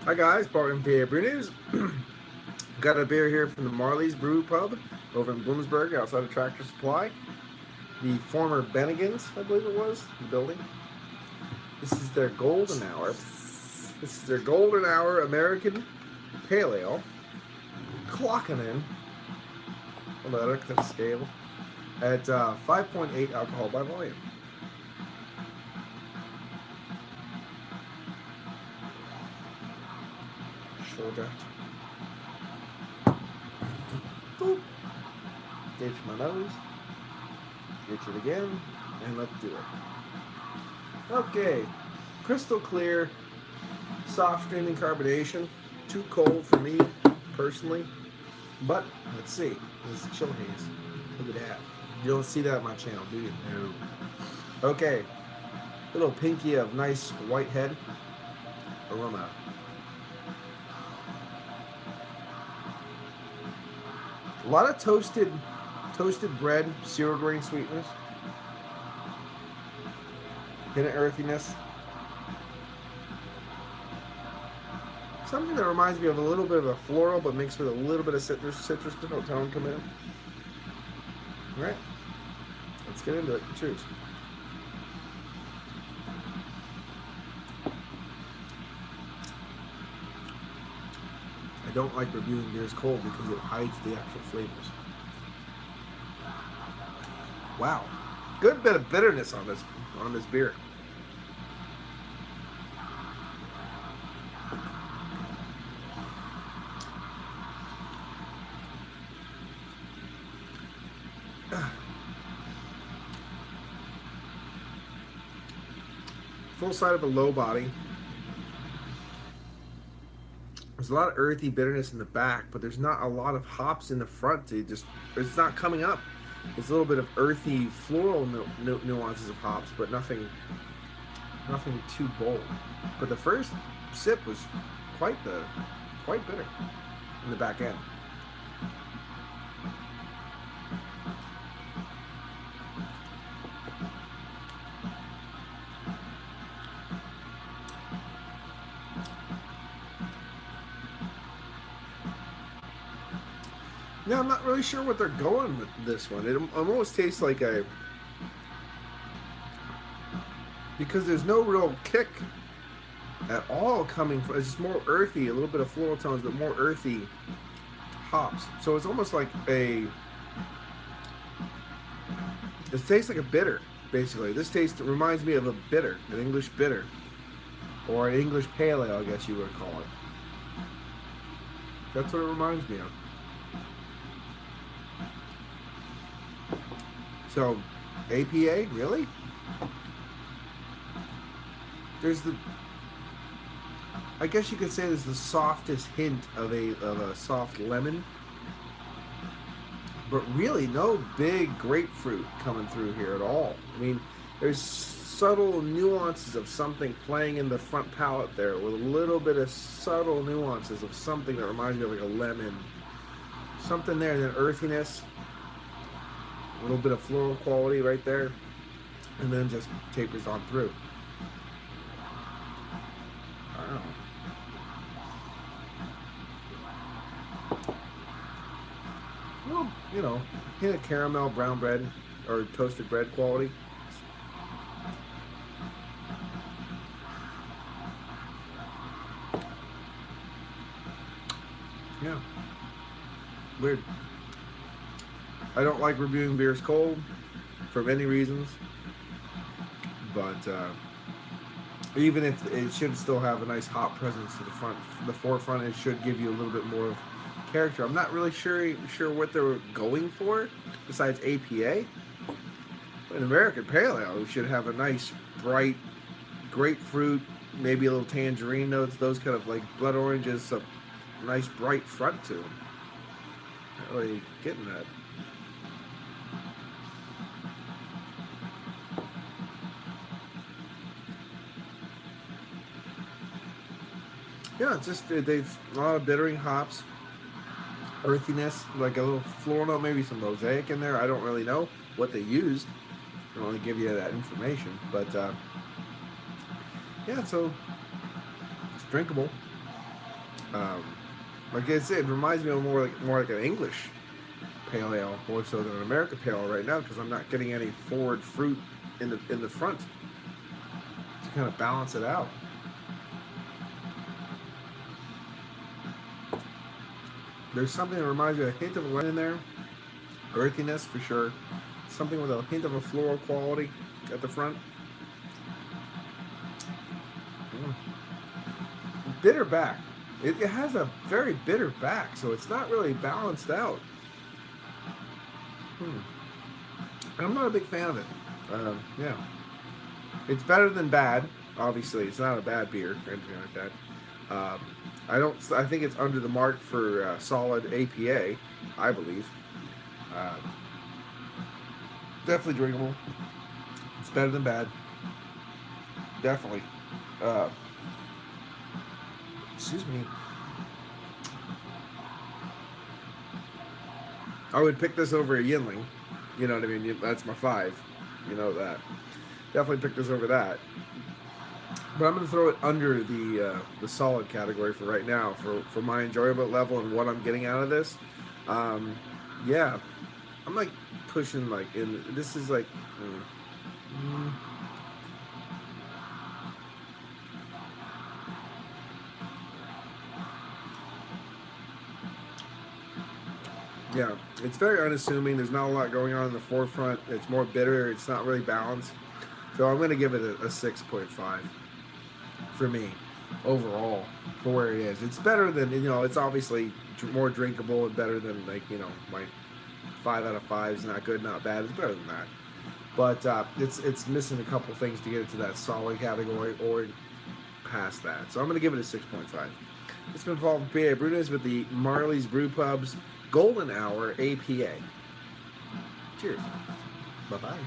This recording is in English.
Hi guys, Bart and PABrewNews. Got a beer here from the Marley's Brewpub over in Bloomsburg outside of Tractor Supply. The former Bennigan's, I believe it was, the building. This is their golden hour. This is their golden hour American Pale Ale. Clocking in on the electric scale at 5.8 alcohol by volume. Shoulder. Boop. Ditch my nose. Ditch it again. And let's do it. Okay. Crystal clear. Soft streaming carbonation. Too cold for me, personally. But, let's see. This is chill haze. Look at that. You don't see that on my channel, do you? No. Okay. Little pinky of nice white head aroma. A lot of toasted bread, zero grain sweetness, hint of earthiness. Something that reminds me of a little bit of a floral, but mixed with a little bit of citrus tone come in. All right, let's get into it. Cheers. I don't like reviewing beers cold because it hides the actual flavors. Wow, good bit of bitterness on this beer. Full side of a low body. There's a lot of earthy bitterness in the back, but there's not a lot of hops in the front. It's not coming up. It's a little bit of earthy floral nuances of hops, but nothing too bold. But the first sip was quite bitter in the back end. Yeah, I'm not really sure what they're going with this one. It almost tastes like because there's no real kick at all coming from. It's just more earthy, a little bit of floral tones, but more earthy hops. So it's almost like it tastes like a bitter, basically. This taste reminds me of a bitter, an English bitter, or an English pale ale, I guess you would call it. That's what it reminds me of. So, APA, really? I guess you could say there's the softest hint of a soft lemon, but really no big grapefruit coming through here at all. I mean, there's subtle nuances of something playing in the front palate there, with a little bit of subtle nuances of something that reminds me of like a lemon. Something there, and then earthiness. A little bit of floral quality right there, and then just tapers on through. Wow. Well, you know, hint of caramel, brown bread, or toasted bread quality. Yeah. Weird. I don't like reviewing beers cold for many reasons, but even if it should still have a nice hop presence to the forefront, it should give you a little bit more of character. I'm not really sure what they were going for besides APA. An American Pale Ale should have a nice bright grapefruit, maybe a little tangerine notes, those kind of like blood oranges, a nice bright front to them. Not really getting that. Yeah, it's just they've a lot of bittering hops, earthiness, like a little floral note, maybe some mosaic in there. I don't really know what they used. I don't want to give you that information, but yeah, so it's drinkable. Um, like I said, it reminds me of more like an English pale ale, more so than an American pale ale right now, because I'm not getting any forward fruit in the front to kind of balance it out. There's something that reminds me of a hint of a lemon in there, earthiness for sure, something with a hint of a floral quality at the front. Mm. Bitter back. It has a very bitter back, so it's not really balanced out. I'm not a big fan of it. Yeah, it's better than bad. Obviously, it's not a bad beer or anything like that. I don't. I think it's under the mark for solid APA. I believe. Uh, Definitely drinkable. It's better than bad. Definitely. Uh, Excuse me. I would pick this over a Yinling. You know what I mean? That's my 5. You know that. Definitely pick this over that. But I'm going to throw it under the solid category for right now for my enjoyable level and what I'm getting out of this. Yeah, I'm like pushing like in. This is like. Yeah, it's very unassuming. There's not a lot going on in the forefront. It's more bitter. It's not really balanced. So I'm going to give it a 6.5 for me overall for where it is. It's better than, it's obviously more drinkable and better than like, my 5 out of 5 is not good, not bad. It's better than that. But it's missing a couple things to get into that solid category or past that. So I'm going to give it a 6.5. It's been followed by PABrewNews with the Marley's Brewpub's Golden Hour APA. Cheers. Bye-bye.